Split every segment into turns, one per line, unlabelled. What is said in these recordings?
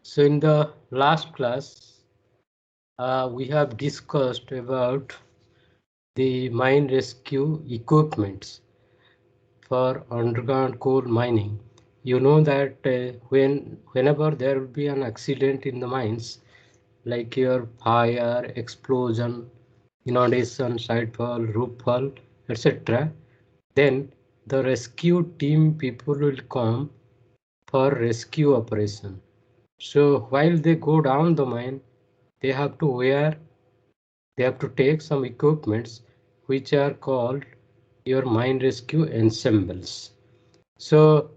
So in the last class, we have discussed about the mine rescue equipments for underground coal mining. You know that whenever there will be an accident in the mines, like your fire, explosion, inundation, side fall, roof fall, etc., then the rescue team people will come for rescue operation. So while they go down the mine, they have to wear, they have to take some equipments which are called your mine rescue ensembles. So,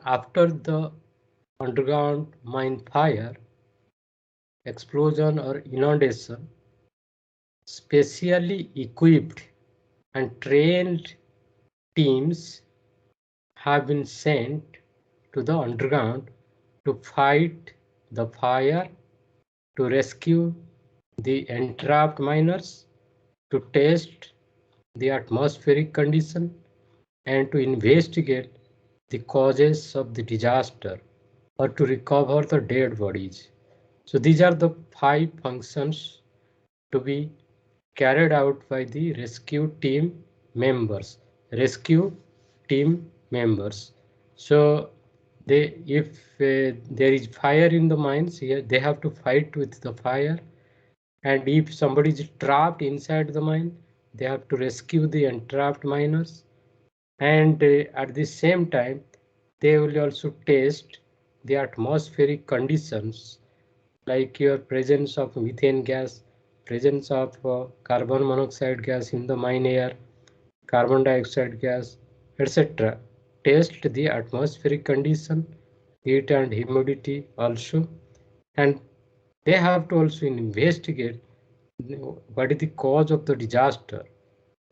after the underground mine fire, explosion or inundation, specially equipped and trained teams have been sent to the underground to fight the fire, to rescue the entrapped miners, to test the atmospheric condition, and to investigate the causes of the disaster or to recover the dead bodies. So these are the 5 functions to be carried out by the rescue team members. Rescue team members. So if there is fire in the mines, here they have to fight with the fire, and if somebody is trapped inside the mine, they have to rescue the entrapped miners, and at the same time they will also test the atmospheric conditions, like your presence of methane gas, presence of carbon monoxide gas in the mine air, carbon dioxide gas, etc. Test the atmospheric condition, heat and humidity also, and they have to also investigate what is the cause of the disaster,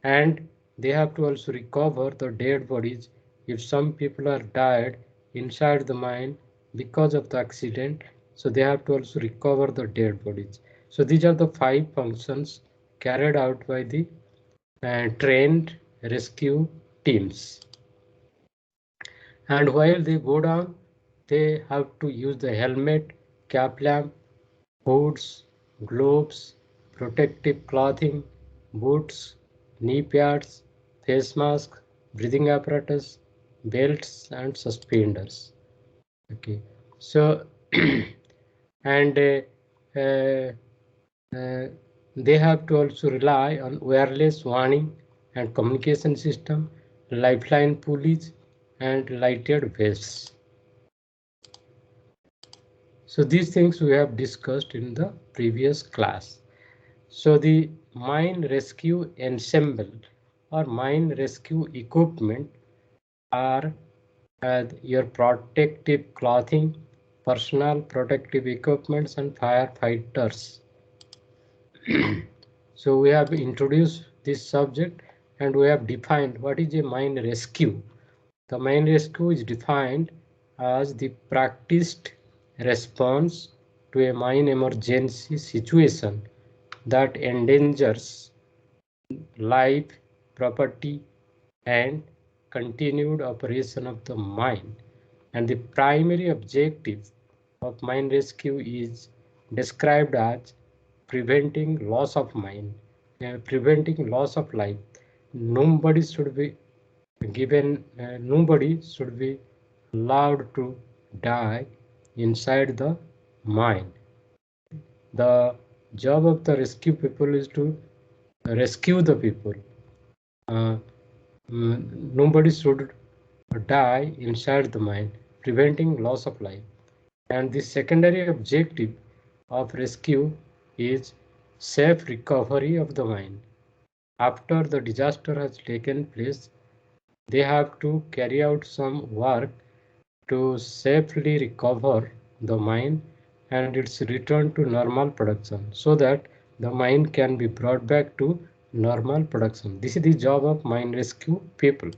and they have to also recover the dead bodies if some people are died inside the mine because of the accident. So they have to also recover the dead bodies. So these are the 5 functions carried out by the trained rescue teams. And while they go down, they have to use the helmet, cap lamp, hoods, gloves, protective clothing, boots, knee pads, face mask, breathing apparatus, belts, and suspenders. Okay, so and uh, uh, they have to also rely on wireless warning and communication system, lifeline pulleys, and lighted vests. So these things we have discussed in the previous class. So the mine rescue ensemble or mine rescue equipment are your protective clothing, personal protective equipments, and firefighters. So we have introduced this subject and we have defined what is a mine rescue. The mine rescue is defined as the practiced response to a mine emergency situation that endangers life, property, and continued operation of the mine. And the primary objective of mine rescue is described as preventing loss of mine, preventing loss of life. Nobody should be nobody should be allowed to die inside the mine. The job of the rescue people is to rescue the people. Uh, Nobody should die inside the mine, preventing loss of life. And the secondary objective of rescue is safe recovery of the mine. After the disaster has taken place, they have to carry out some work to safely recover the mine and its return to normal production so that the mine can be brought back to normal production. This is the job of mine rescue people.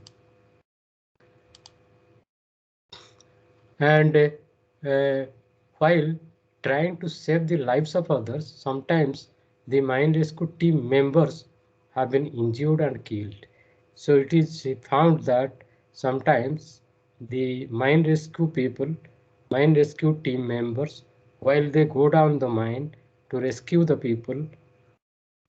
And while trying to save the lives of others, sometimes the mine rescue team members have been injured and killed. So it is found that sometimes the mine rescue team members, while they go down the mine to rescue the people,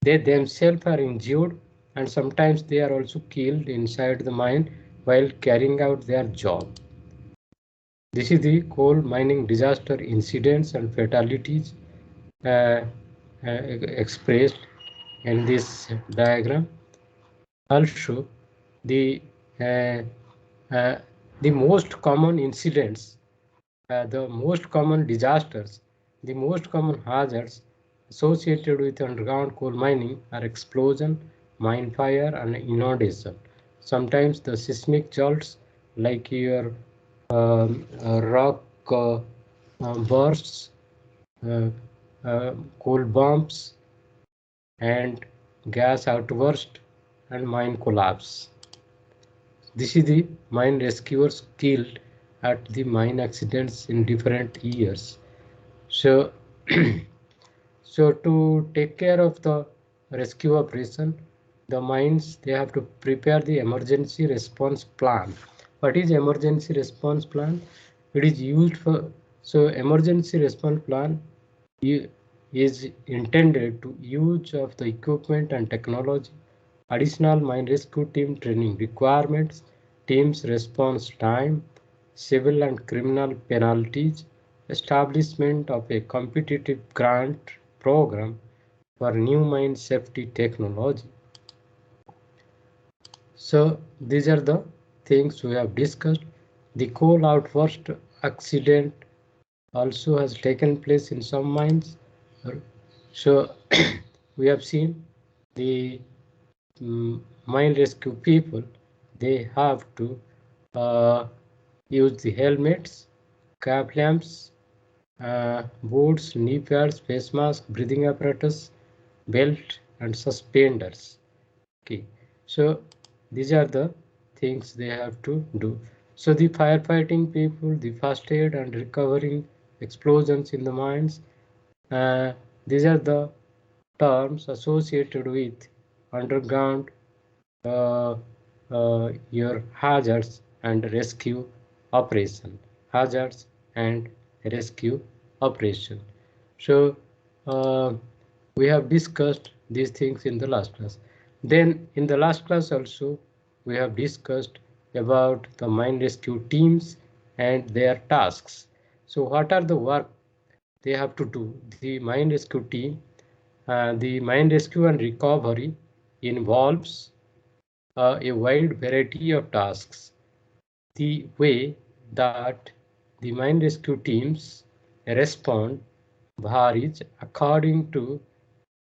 they themselves are injured and sometimes they are also killed inside the mine while carrying out their job. This is the coal mining disaster incidents and fatalities uh, expressed in this diagram. Also, the uh, uh, the most common incidents, the most common disasters, the most common hazards associated with underground coal mining are explosion, mine fire, and inundation. Sometimes the seismic jolts, like your rock bursts, uh, coal bumps, and gas outburst, and mine collapse. This is the mine rescuers killed at the mine accidents in different years. So, so to take care of the rescue operation, the mines they have to prepare the emergency response plan. What is emergency response plan? It is used for emergency response plan is intended to use of the equipment and technology, additional mine rescue team training requirements, team's response time, civil and criminal penalties, establishment of a competitive grant program for new mine safety technology. So these are the things we have discussed. The coal outburst accident also has taken place in some mines. So we have seen the mine rescue people, they have to use the helmets, cap lamps, boots, knee pads, face mask, breathing apparatus, belt, and suspenders. Okay, so these are the things they have to do. So the firefighting people, the first aid and recovering explosions in the mines, uh, these are the terms associated with underground your hazards and rescue operation. Hazards and rescue operation. So uh, we have discussed these things in the last class. Then in the last class also we have discussed about the mine rescue teams and their tasks. So what are the work they have to do? The mine rescue team, the mine rescue and recovery involves a wide variety of tasks. The way that the mine rescue teams respond varies according to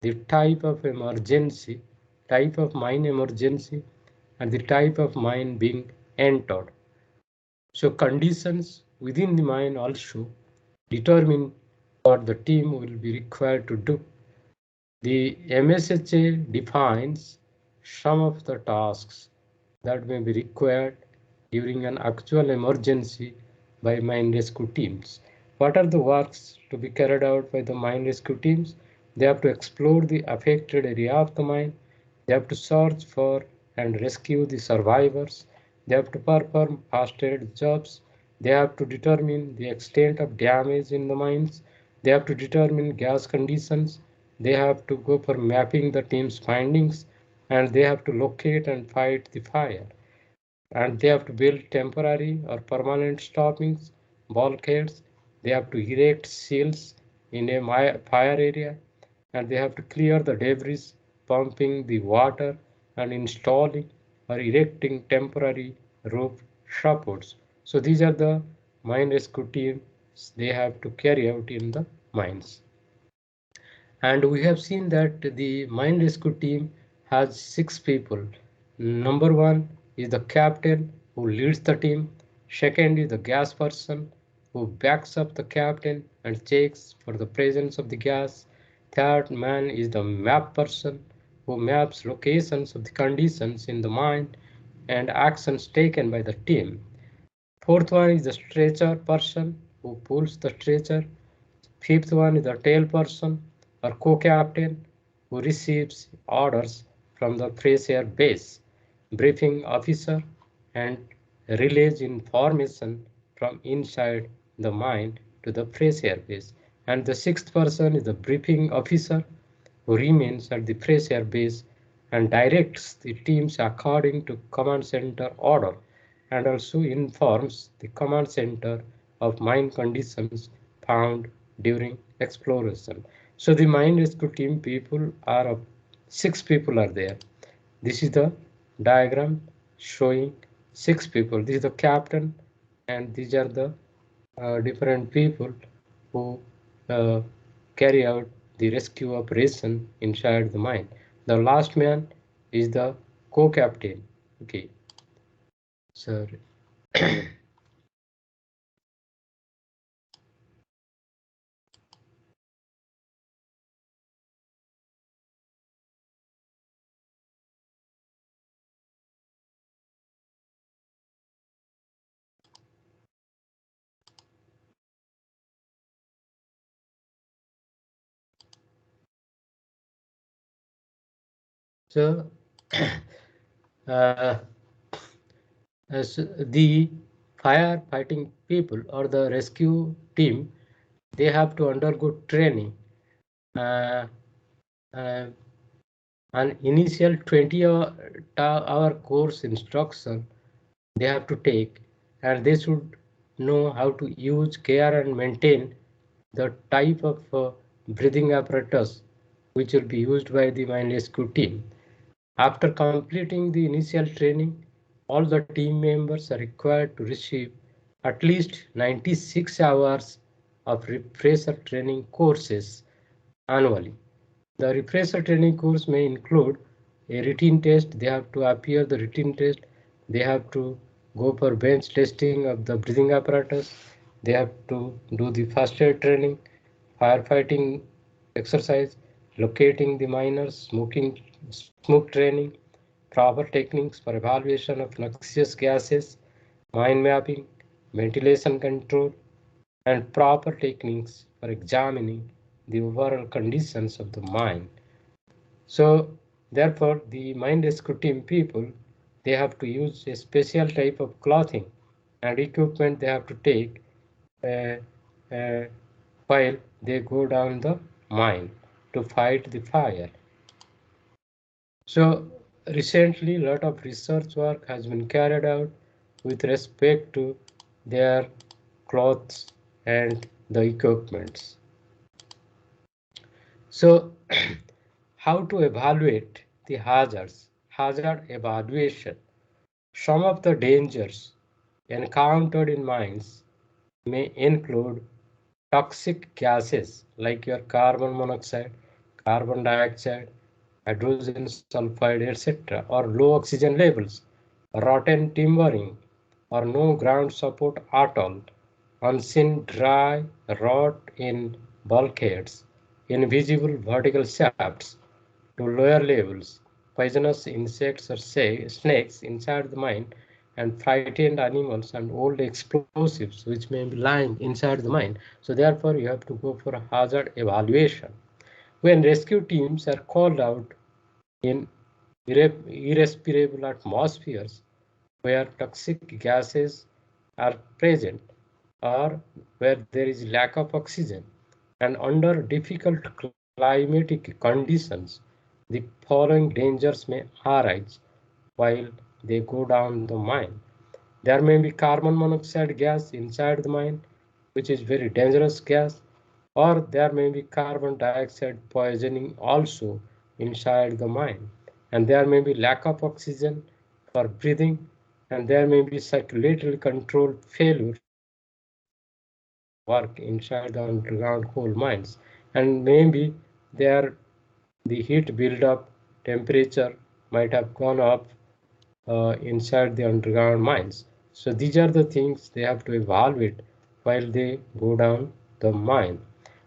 the type of emergency, type of mine emergency, and the type of mine being entered. So conditions within the mine also determine what the team will be required to do. The MSHA defines some of the tasks that may be required during an actual emergency by mine rescue teams. What are the works to be carried out by the mine rescue teams? They have to explore the affected area of the mine. They have to search for and rescue the survivors. They have to perform first aid jobs. They have to determine the extent of damage in the mines. They have to determine gas conditions. They have to go for mapping the team's findings, and they have to locate and fight the fire. And they have to build temporary or permanent stoppings, bulkheads. They have to erect seals in a fire area, and they have to clear the debris, pumping the water, and installing or erecting temporary roof supports. So these are the mine rescue teams they have to carry out in the mines. And we have seen that the mine rescue team has 6 people. Number one is the captain who leads the team. Second is the gas person who backs up the captain and checks for the presence of the gas. Third man is the map person who maps locations of the conditions in the mine and actions taken by the team. Fourth one is the stretcher person who pulls the stretcher. Fifth one is the tail person or co-captain who receives orders from the fresh air base, briefing officer, and relays information from inside the mine to the fresh airbase. And the sixth person is the briefing officer, who remains at the fresh airbase and directs the teams according to command center order, and also informs the command center of mine conditions found during exploration. So the mine rescue team people are 6 people are there. This is the diagram showing 6 people. This is the captain, and these are the different people who uh, carry out the rescue operation inside the mine. The last man is the co-captain. Okay, sir. So, uh, as the firefighting people or the rescue team, they have to undergo training. Uh, uh, an initial 20-hour course instruction they have to take, and they should know how to use, care, and maintain the type of breathing apparatus which will be used by the mine rescue team. After completing the initial training, all the team members are required to receive at least 96 hours of refresher training courses annually. The refresher training course may include a written test. They have to appear the written test. They have to go for bench testing of the breathing apparatus. They have to do the first aid training, firefighting exercise, locating the miners, smoke training, proper techniques for evaluation of noxious gases, mine mapping, ventilation control, and proper techniques for examining the overall conditions of the mine. So therefore, the mine rescue team people, they have to use a special type of clothing and equipment they have to take uh, uh, while they go down the mine to fight the fire. So recently, a lot of research work has been carried out with respect to their clothes and the equipments. So how to evaluate the hazards? Hazard evaluation. Some of the dangers encountered in mines may include toxic gases like your carbon monoxide, carbon dioxide, hydrogen sulfide, etc., or low oxygen levels, rotten timbering, or no ground support at all, unseen dry rot in bulkheads, invisible vertical shafts to lower levels, poisonous insects or snakes inside the mine, and frightened animals and old explosives which may be lying inside the mine. So therefore you have to go for a hazard evaluation. When rescue teams are called out in irrespirable atmospheres where toxic gases are present, or where there is lack of oxygen, and under difficult climatic conditions, the following dangers may arise while they go down the mine. There may be carbon monoxide gas inside the mine, which is very dangerous gas, or there may be carbon dioxide poisoning also inside the mine. And there may be lack of oxygen for breathing, and there may be circulatory control failures work inside the underground coal mines. And maybe there the heat buildup temperature might have gone up inside the underground mines. So these are the things they have to evaluate while they go down the mine.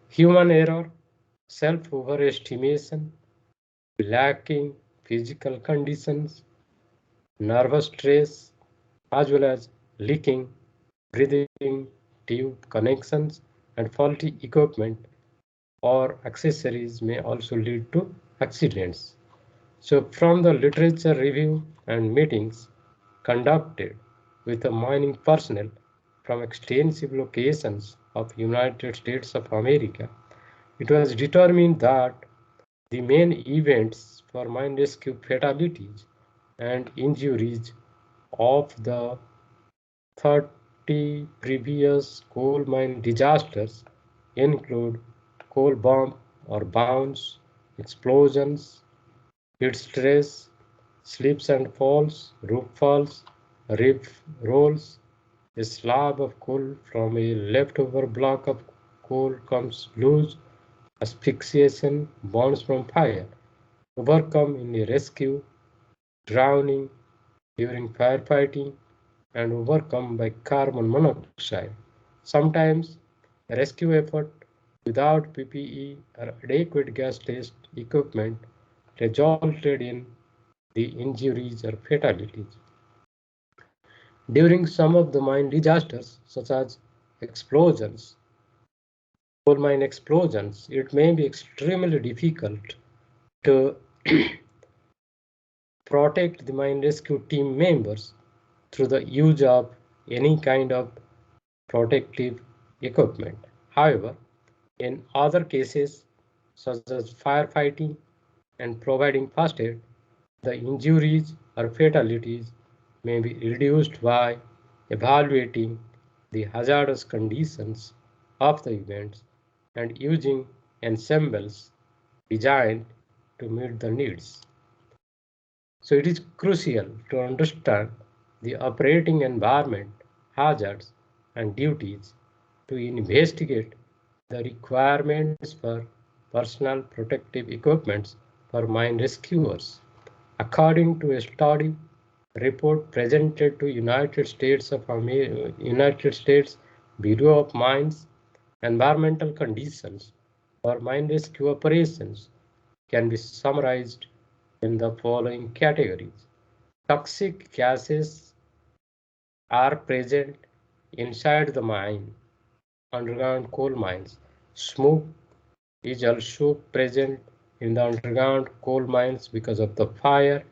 Human error, self overestimation, lacking physical conditions, nervous stress, as well as leaking, breathing tube connections, and faulty equipment or accessories may also lead to accidents. So from the literature review and meetings conducted, with a mining personnel from extensive locations of United States of America. It was determined that the main events for mine rescue fatalities and injuries of the 30 previous coal mine disasters include coal bomb or bounce, explosions, heat stress, slips and falls, roof falls, roof rolls. A slab of coal from a leftover block of coal comes loose, asphyxiation, burns from fire, overcome in a rescue, drowning during firefighting, and overcome by carbon monoxide. Sometimes a rescue effort without PPE or adequate gas test equipment resulted in the injuries or fatalities. During some of the mine disasters, such as explosions, coal mine explosions, it may be extremely difficult to protect the mine rescue team members through the use of any kind of protective equipment. However, in other cases, such as firefighting and providing first aid, the injuries or fatalities may be reduced by evaluating the hazardous conditions of the events and using ensembles designed to meet the needs. So it is crucial to understand the operating environment, hazards, and duties to investigate the requirements for personal protective equipment for mine rescuers. According to a study report presented to United States Bureau of Mines, environmental conditions for mine rescue operations can be summarized in the following categories. Toxic gases are present inside the mine, underground coal mines. Smoke is also present in the underground coal mines because of the fire,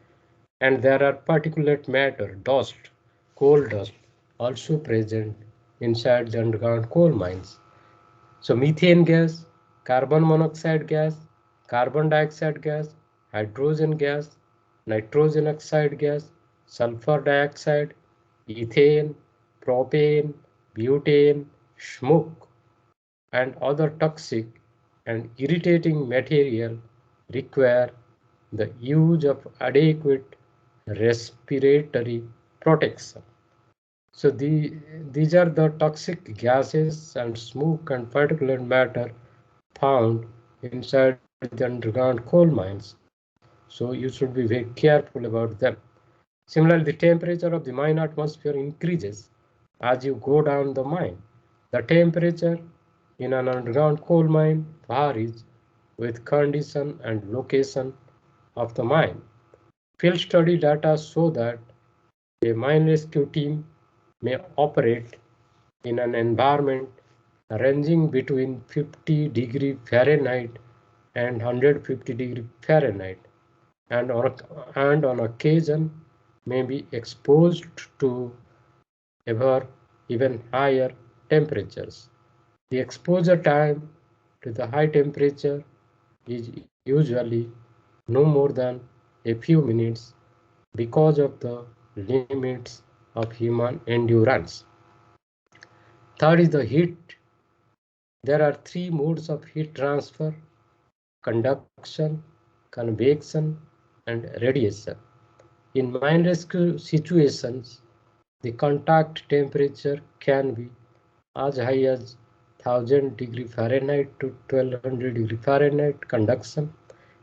and there are particulate matter, dust, coal dust also present inside the underground coal mines. So methane gas, carbon monoxide gas, carbon dioxide gas, hydrogen gas, nitrogen oxide gas, sulfur dioxide, ethane, propane, butane, smoke, and other toxic and irritating material require the use of adequate respiratory protection. So these are the toxic gases and smoke and particulate matter found inside the underground coal mines. So you should be very careful about them. Similarly, the temperature of the mine atmosphere increases as you go down the mine. The temperature in an underground coal mine varies with condition and location of the mine. Field study data show that a mine rescue team may operate in an environment ranging between 50 degree Fahrenheit and 150 degree Fahrenheit, and on occasion may be exposed to ever even higher temperatures. The exposure time to the high temperature is usually no more than a few minutes because of the limits of human endurance. Third is the heat. There are three modes of heat transfer: conduction, convection, and radiation. In mine rescue situations, the contact temperature can be as high as 1000 degree Fahrenheit to 1200 degree Fahrenheit conduction,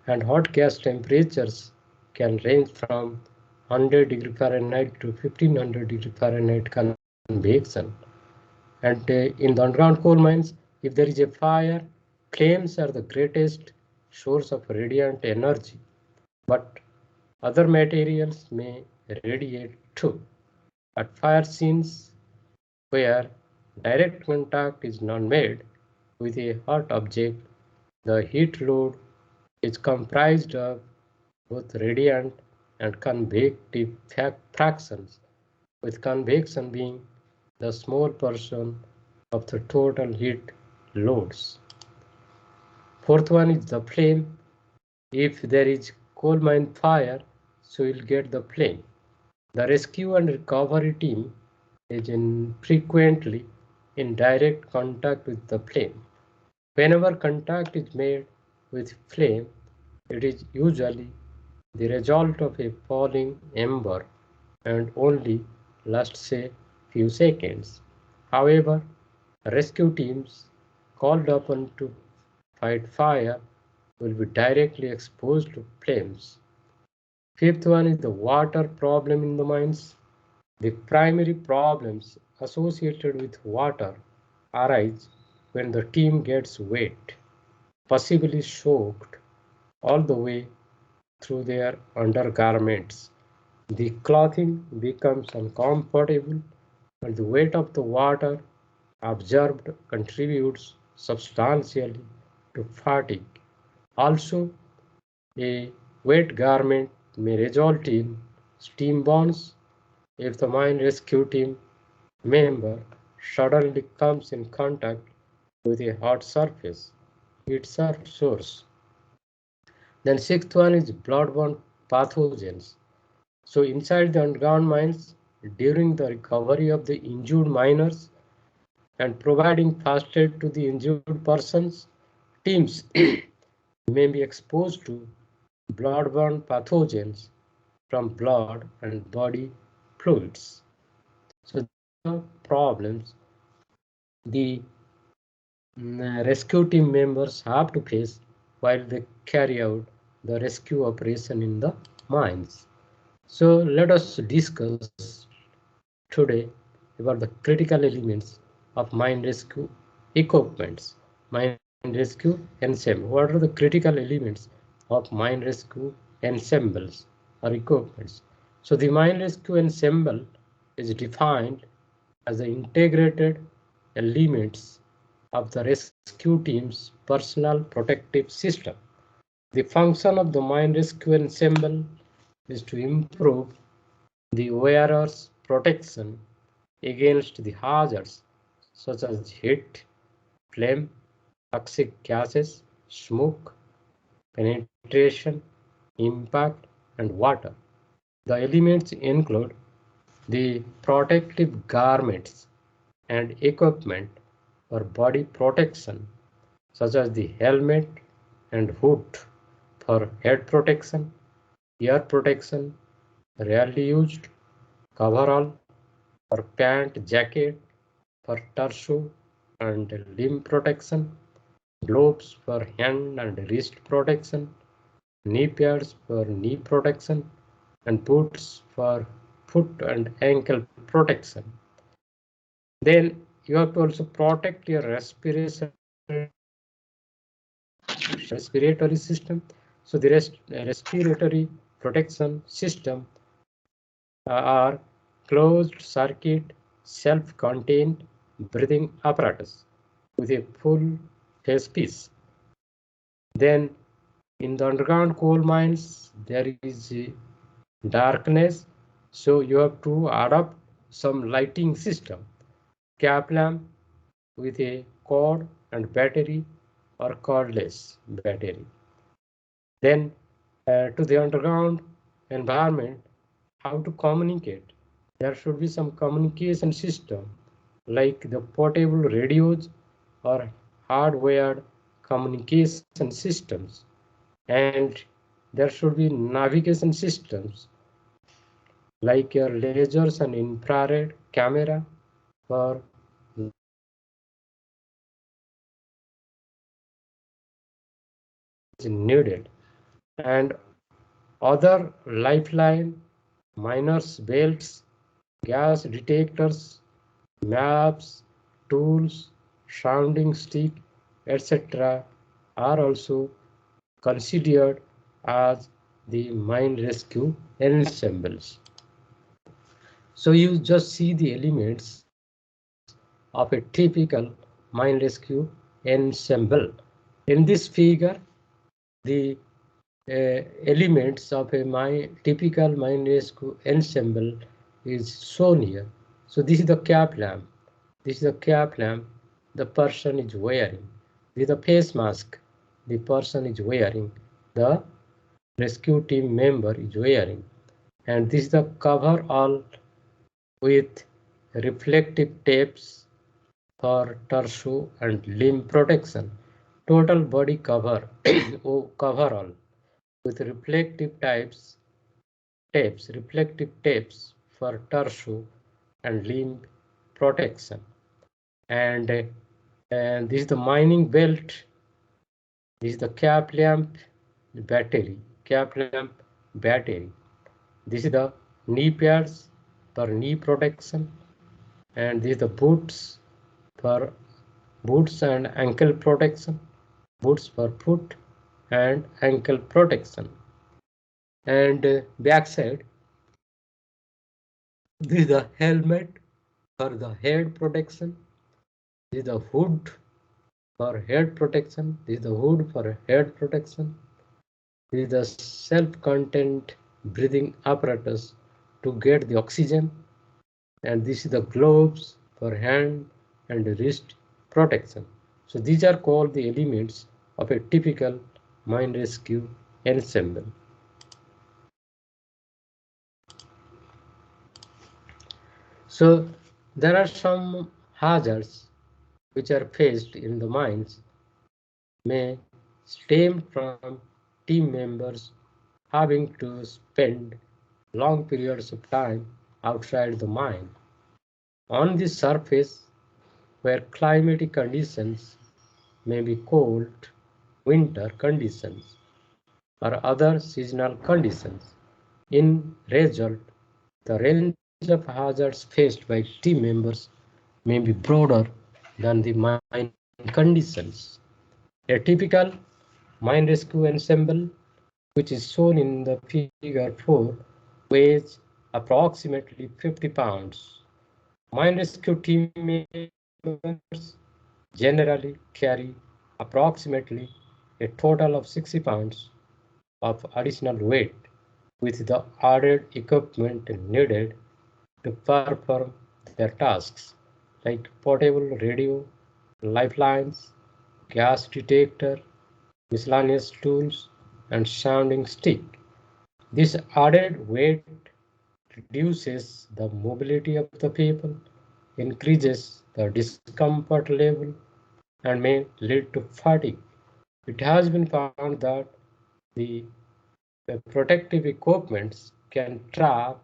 and hot gas temperatures can range from 100 degree Fahrenheit to 1500 degree Fahrenheit convection. And in the underground coal mines, if there is a fire, flames are the greatest source of radiant energy, but other materials may radiate too. At fire scenes where direct contact is not made with a hot object, the heat load is comprised of both radiant and convective fractions, with convection being the small portion of the total heat loads. Fourth one is the flame. If there is coal mine fire, so you'll get the flame. The rescue and recovery team is frequently in direct contact with the flame. Whenever contact is made with flame, it is usually the result of a falling ember and only lasts say few seconds. However, rescue teams called upon to fight fire will be directly exposed to flames. Fifth one is the water problem in the mines. The primary problems associated with water arise when the team gets wet, possibly soaked all the way through their undergarments. The clothing becomes uncomfortable and the weight of the water absorbed contributes substantially to fatigue. Also, a wet garment may result in steam burns if the mine rescue team member suddenly comes in contact with a hot surface. It's a source. Then sixth one is bloodborne pathogens. So inside the underground mines, during the recovery of the injured miners and providing first aid to the injured persons, teams may be exposed to bloodborne pathogens from blood and body fluids. So the problems the rescue team members have to face while they carry out the rescue operation in the mines. So let us discuss today about the critical elements of mine rescue equipments. Mine rescue ensemble. What are the critical elements of mine rescue ensembles or equipments? So the mine rescue ensemble is defined as the integrated elements of the rescue team's personal protective system. The function of the mine rescue ensemble is to improve the wearer's protection against the hazards such as heat, flame, toxic gases, smoke, penetration, impact, and water. The elements include the protective garments and equipment for body protection, such as the helmet and hood for head protection, ear protection, rarely used coverall or pant jacket for torso and limb protection, gloves for hand and wrist protection, knee pads for knee protection, and boots for foot and ankle protection. Then you have to also protect your respiratory system. So the respiratory protection system are closed circuit self-contained breathing apparatus with a full face piece. Then in the underground coal mines there is darkness, so you have to adopt some lighting system, cap lamp with a cord and battery or cordless battery. Then to the underground environment, how to communicate. There should be some communication system like the portable radios or hardwired communication systems, and there should be navigation systems like your lasers and infrared camera for needed, and other lifeline, miners belts, gas detectors, maps, tools, sounding stick, etc. are also considered as the mine rescue ensembles. So you just see the elements of a typical mine rescue ensemble. In this figure, the elements of a typical mine rescue ensemble is shown here. So this is the cap lamp. This is the cap lamp the person is wearing. This is the face mask the person is wearing. The rescue team member is wearing. And this is the cover all with reflective tapes for torso and limb protection. Total body cover coverall with reflective tapes for torso and limb protection. And this is the mining belt. This is the cap lamp battery. This is the knee pads for knee protection, and this is the boots for boots and ankle protection. Boots for foot and ankle protection. And backside, this is the helmet for the head protection. This is the hood for head protection. This is the hood for head protection. This is the self-contained breathing apparatus to get the oxygen. And this is the gloves for hand and wrist protection. So these are called the elements of a typical mine rescue ensemble. So there are some hazards which are faced in the mines may stem from team members having to spend long periods of time outside the mine. On the surface, where climatic conditions may be cold winter conditions or other seasonal conditions. In result, the range of hazards faced by team members may be broader than the mine conditions. A typical mine rescue ensemble, which is shown in the figure 4, weighs approximately 50 pounds. Mine rescue team members generally carry approximately a total of 60 pounds of additional weight with the added equipment needed to perform their tasks like portable radio, lifelines, gas detector, miscellaneous tools, and sounding stick. This added weight reduces the mobility of the people, increases the discomfort level, and may lead to fatigue. It has been found that the protective equipments can trap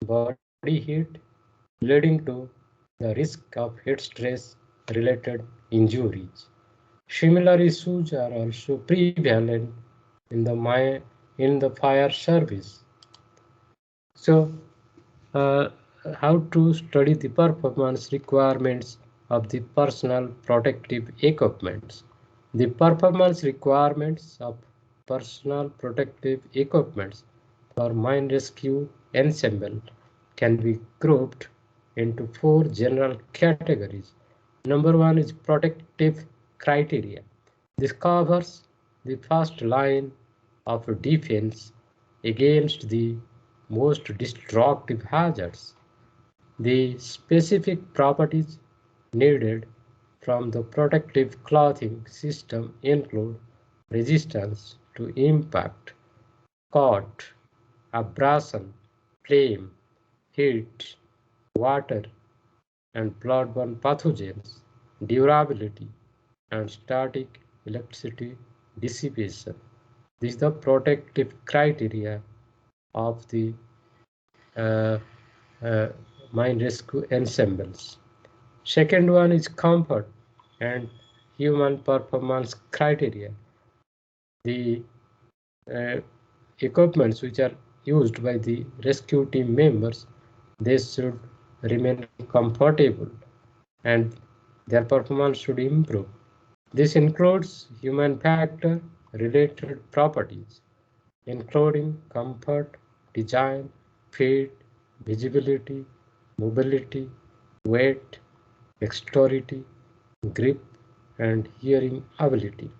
body heat, leading to the risk of heat stress related injuries. Similar issues are also prevalent in the fire service. So, uh, how to study the performance requirements of the personal protective equipments? The performance requirements of personal protective equipments for mine rescue ensemble can be grouped into 4 general categories. Number 1 is protective criteria. This covers the first line of defense against the most destructive hazards. The specific properties needed from the protective clothing system include resistance to impact, cut, abrasion, flame, heat, water, and bloodborne pathogens, durability, and static electricity dissipation. These are the protective criteria of the uh, uh, mine rescue ensembles. Second one is comfort and human performance criteria. The uh, equipments which are used by the rescue team members, they should remain comfortable and their performance should improve. This includes human factor related properties, including comfort, design, fit, visibility, mobility, weight, dexterity, grip, and hearing ability.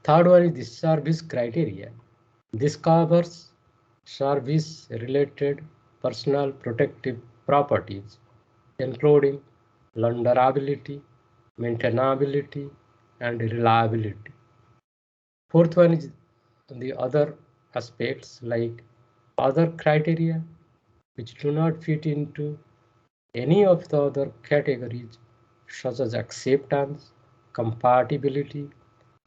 Third one is the service criteria. This covers service related personal protective properties, including vulnerability, maintainability, and reliability. Fourth one is the other aspects like other criteria which do not fit into any of the other categories such as acceptance, compatibility,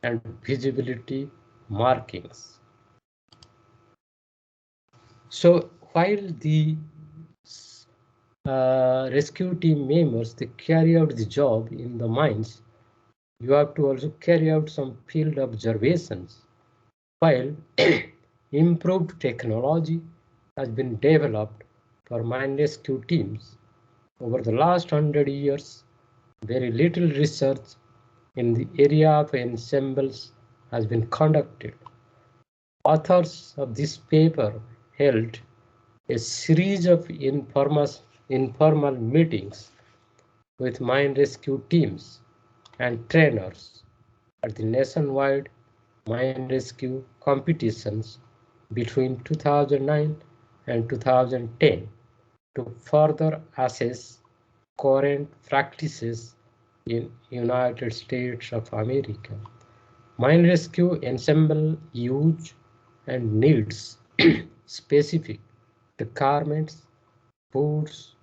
and visibility markings. So while the rescue team members they carry out the job in the mines, you have to also carry out some field observations. While improved technology has been developed for mine rescue teams, over the last 100 years, very little research in the area of ensembles has been conducted. Authors of this paper held a series of informal meetings with mine rescue teams and trainers at the nationwide mine rescue competitions between 2009 and 2010 to further assess current practices in United States of America. Mine rescue ensemble use and needs specific requirements, boots,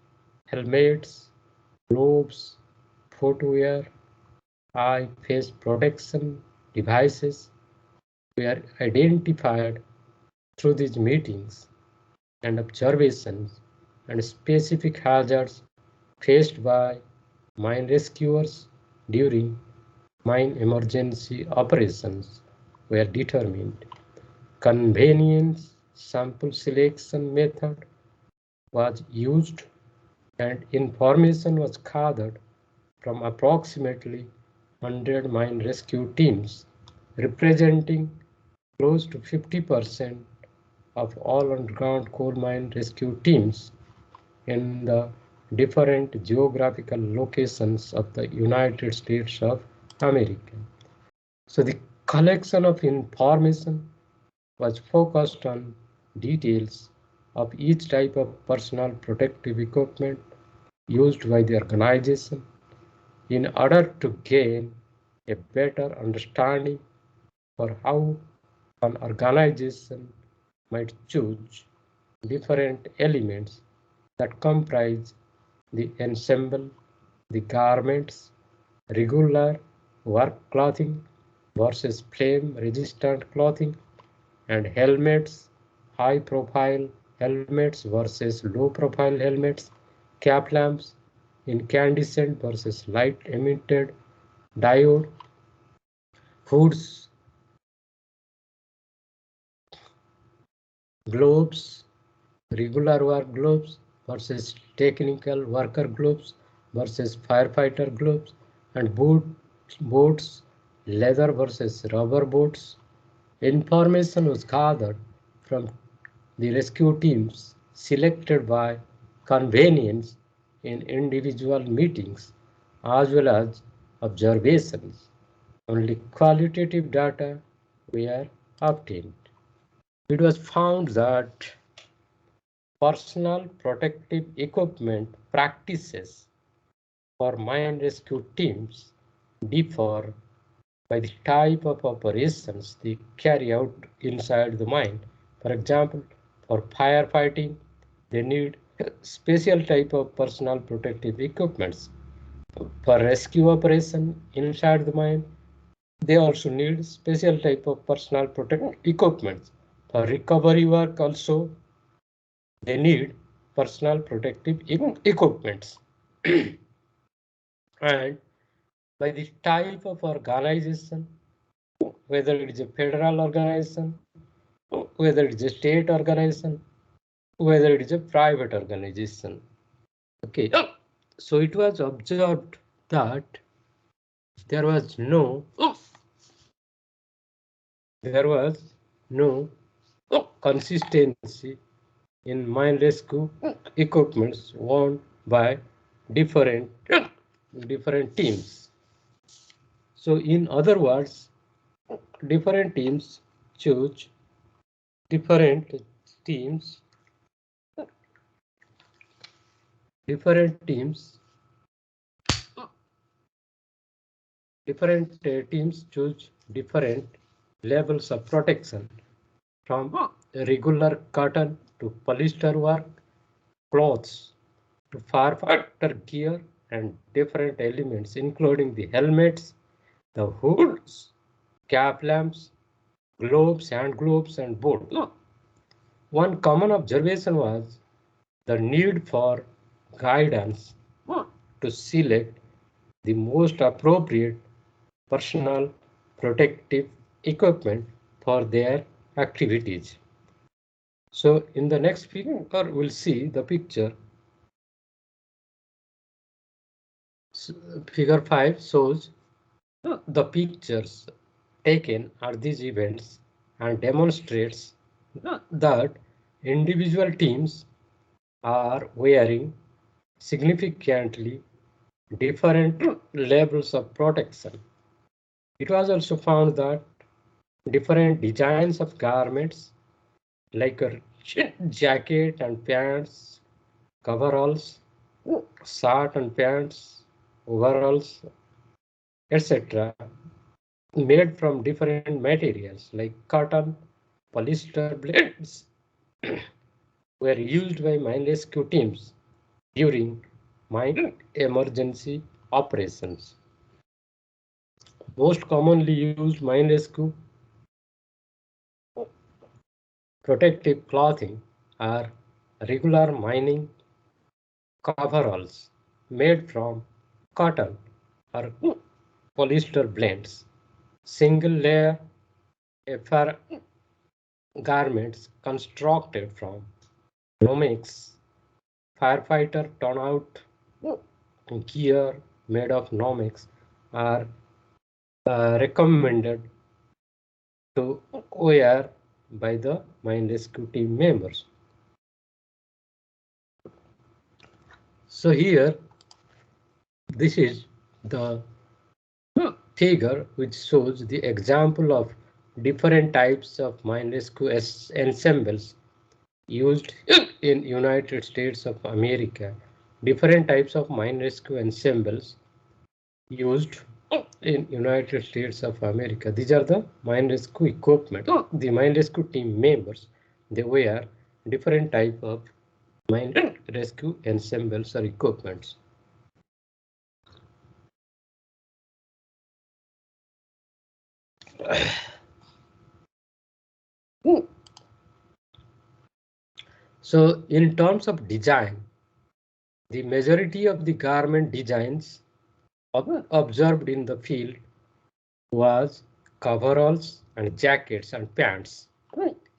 helmets, gloves, footwear, eye face protection devices were identified through these meetings and observations, and specific hazards faced by mine rescuers during mine emergency operations were determined. Convenience sample selection method was used and information was gathered from approximately 100 mine rescue teams, representing close to 50% of all underground coal mine rescue teams in the different geographical locations of the United States of America. So the collection of information was focused on details of each type of personal protective equipment used by the organization in order to gain a better understanding for how an organization might choose different elements that comprise the ensemble, the garments, regular work clothing versus flame resistant clothing, and helmets, high profile helmets versus low profile helmets, cap lamps, incandescent versus light emitted diode, hoods, gloves, regular work gloves versus technical worker gloves versus firefighter gloves, and boots, leather versus rubber boots. Information was gathered from the rescue teams selected by convenience in individual meetings as well as observations. Only qualitative data were obtained. It was found that personal protective equipment practices for mine rescue teams differ by the type of operations they carry out inside the mine. For example, for firefighting, they need special type of personal protective equipments. For rescue operation inside the mine, they also need special type of personal protective equipment. For recovery work also, they need personal protective equipments. And by the type of organization, whether it is a federal organization, whether it is a state organization, whether it is a private organization. Okay, so it was observed that there was no consistency in mine rescue equipments worn by different teams. So in other words, different teams choose different teams different teams choose different levels of protection, from regular cotton to polyester work clothes to firefighter gear and different elements, including the helmets, the hoods, cap lamps, gloves, hand gloves, and boots. One common observation was the need for guidance to select the most appropriate personal protective equipment for their activities. So in the next figure, we'll see the picture. Figure 5 shows the pictures taken at these events and demonstrates that individual teams are wearing significantly different levels of protection. It was also found that different designs of garments like a jacket and pants, coveralls, shirt and pants, overalls, etc., made from different materials like cotton, polyester blends were used by mine rescue teams during mine emergency operations. Most commonly used mine rescue protective clothing are regular mining coveralls made from cotton or polyester blends, single layer FR garments constructed from Nomex firefighter turnout gear made of Nomex are recommended to wear by the mine rescue team members. So here, this is the figure which shows the example of different types of mine rescue ensembles used in United States of America. Different types of mine rescue ensembles used in United States of America. These are the mine rescue equipment. The mine rescue team members, they wear different type of mine rescue ensembles or equipments. So in terms of design, the majority of the garment designs observed in the field was coveralls and jackets and pants.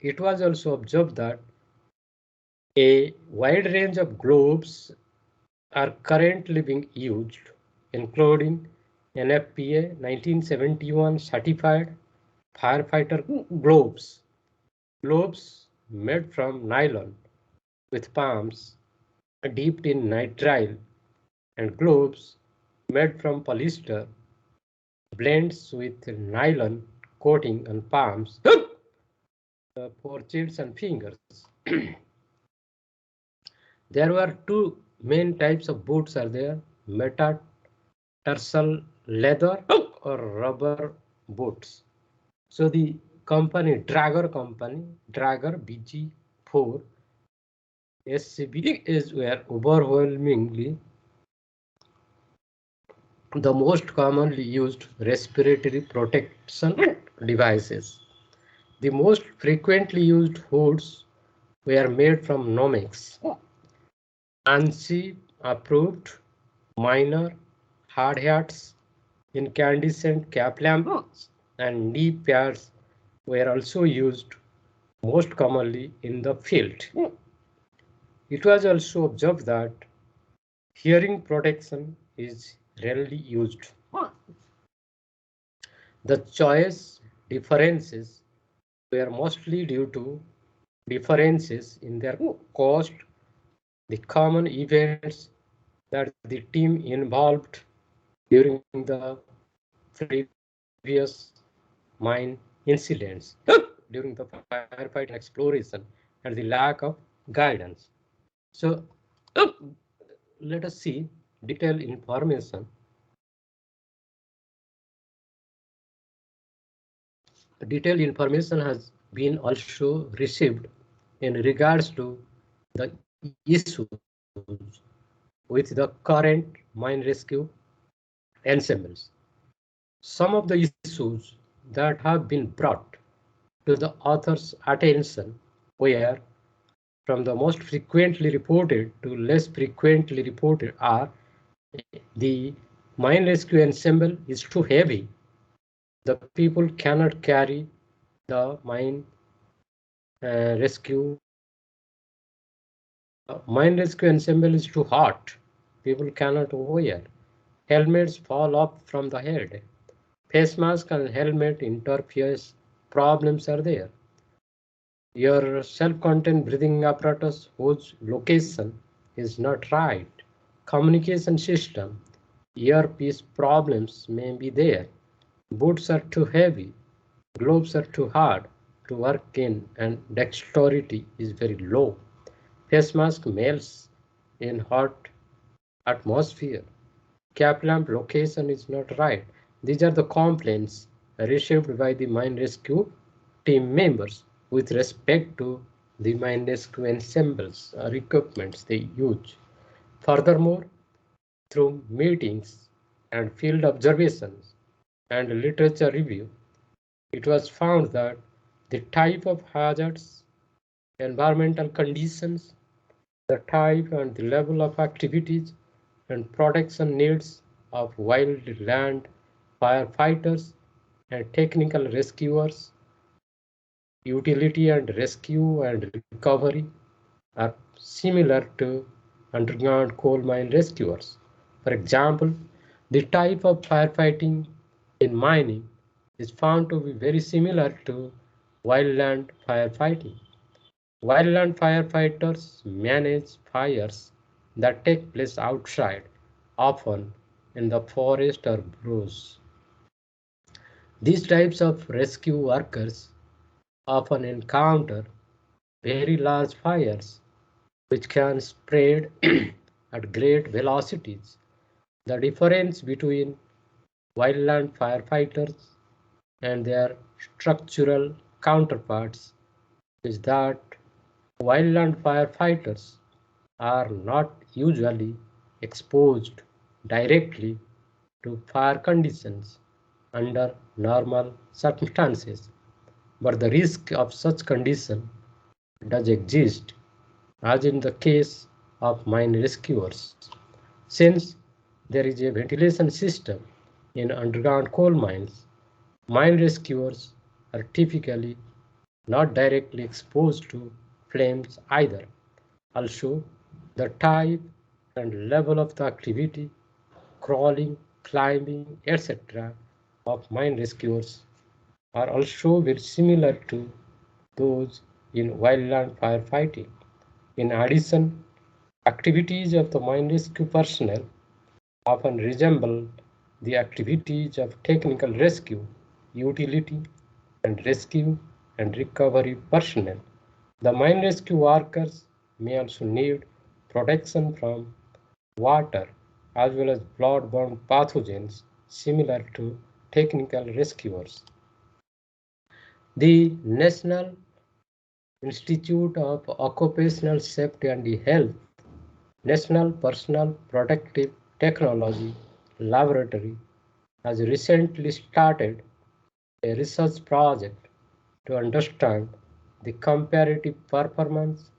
It was also observed that a wide range of gloves are currently being used, including NFPA 1971 certified firefighter gloves, gloves made from nylon with palms dipped in nitrile, and gloves made from polyester blends with nylon coating on palms, portraits and fingers. There were two main types of boots are there, metatarsal leather or rubber boots. So the company, Drager BG4 SCB is were overwhelmingly the most commonly used respiratory protection devices. The most frequently used hoods were made from Nomex. ANSI approved minor hard hats, incandescent cap lamps, and knee pads were also used most commonly in the field. It was also observed that hearing protection is rarely used. The choice differences were mostly due to differences in their cost, the common events that the team involved during the previous mine incidents, during the firefight exploration, and the lack of guidance. So let us see detailed information. Detailed information has been also received in regards to the issues with the current mine rescue ensembles. Some of the issues that have been brought to the author's attention were from the most frequently reported to less frequently reported are the mine rescue ensemble is too heavy. The people cannot carry the mine rescue. The mine rescue ensemble is too hot. People cannot wear. Helmets fall off from the head. Face mask and helmet interferes. Problems are there. Your self-contained breathing apparatus whose location is not right. Communication system, earpiece problems may be there. Boots are too heavy. Gloves are too hard to work in and dexterity is very low. Face mask melts in hot atmosphere. Cap lamp location is not right. These are the complaints received by the mine rescue team members with respect to the mine rescue ensembles or equipments they use. Furthermore, through meetings and field observations and literature review, it was found that the type of hazards, environmental conditions, the type and the level of activities and protection needs of wildland firefighters and technical rescuers, utility and rescue and recovery are similar to underground coal mine rescuers. For example, the type of firefighting in mining is found to be very similar to wildland firefighting. Wildland firefighters manage fires that take place outside, often in the forest or bush. These types of rescue workers often encounter very large fires which can spread at great velocities. The difference between wildland firefighters and their structural counterparts is that wildland firefighters are not usually exposed directly to fire conditions under normal circumstances, but the risk of such condition does exist, as in the case of mine rescuers. Since there is a ventilation system in underground coal mines, mine rescuers are typically not directly exposed to flames either. Also, the type and level of the activity, crawling, climbing, etc., of mine rescuers are also very similar to those in wildland firefighting. In addition, activities of the mine rescue personnel often resemble the activities of technical rescue, utility, and rescue and recovery personnel. The mine rescue workers may also need protection from water as well as blood-borne pathogens similar to technical rescuers. The National Institute of Occupational Safety and Health, National Personal Protective Technology Laboratory has recently started a research project to understand the comparative performance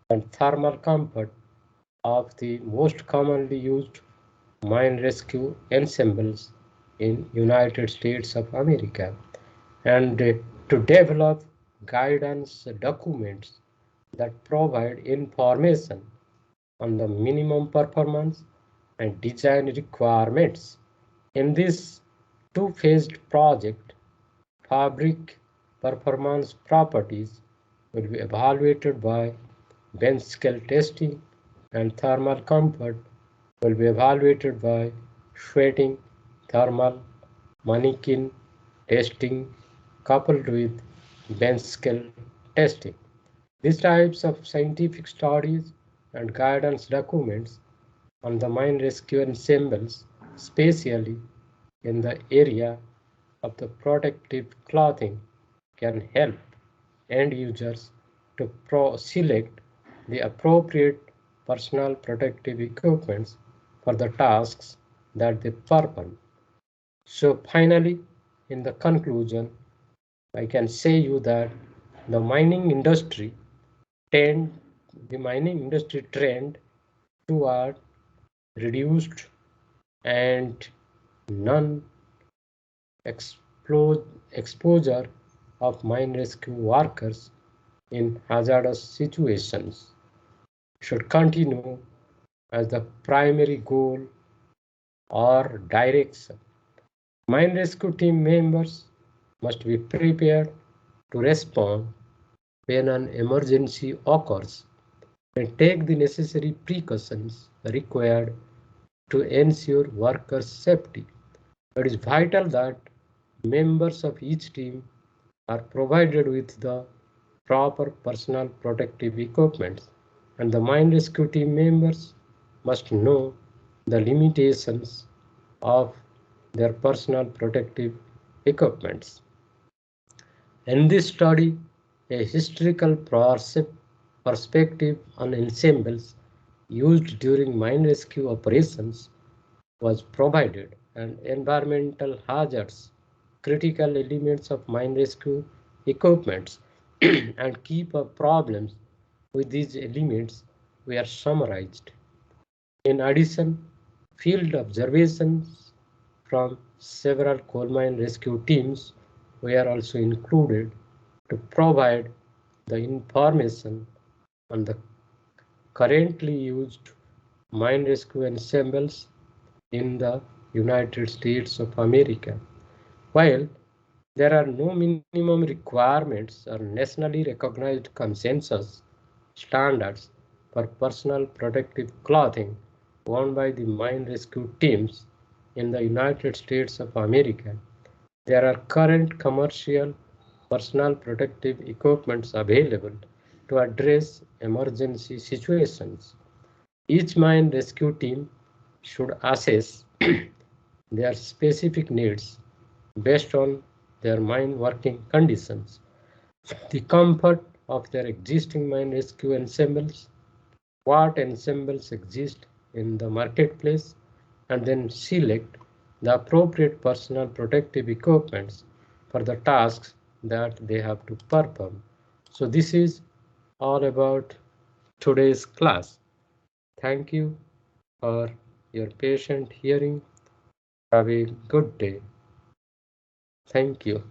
and thermal comfort of the most commonly used mine rescue ensembles in United States of America and to develop guidance documents that provide information on the minimum performance and design requirements. In this two-phased project, fabric performance properties will be evaluated by bench scale testing and thermal comfort will be evaluated by sweating, thermal, mannequin testing coupled with bench scale testing. These types of scientific studies and guidance documents on the mine rescue ensembles, especially in the area of the protective clothing, can help end users to select the appropriate personal protective equipment for the tasks that they perform. So finally, in the conclusion, I can say you that the mining industry trend, the mining industry trend toward reduced and non-exposure of mine rescue workers in hazardous situations should continue as the primary goal or direction. Mine rescue team members must be prepared to respond when an emergency occurs and take the necessary precautions required to ensure workers' safety. It is vital that members of each team are provided with the proper personal protective equipment, and the mine rescue team members must know the limitations of their personal protective equipment. In this study, a historical perspective on ensembles used during mine rescue operations was provided, and environmental hazards, critical elements of mine rescue equipment, and key problems with these elements were summarized. In addition, field observations from several coal mine rescue teams were also included to provide the information on the currently used mine rescue ensembles in the United States of America. While there are no minimum requirements or nationally recognized consensus standards for personal protective clothing worn by the mine rescue teams in the United States of America, there are current commercial personal protective equipments available to address emergency situations. Each mine rescue team should assess their specific needs based on their mine working conditions, the comfort of their existing mine rescue ensembles, what ensembles exist in the marketplace, and then select the appropriate personal protective equipment for the tasks that they have to perform. So this is all about today's class. Thank you for your patient hearing. Have a good day. Thank you.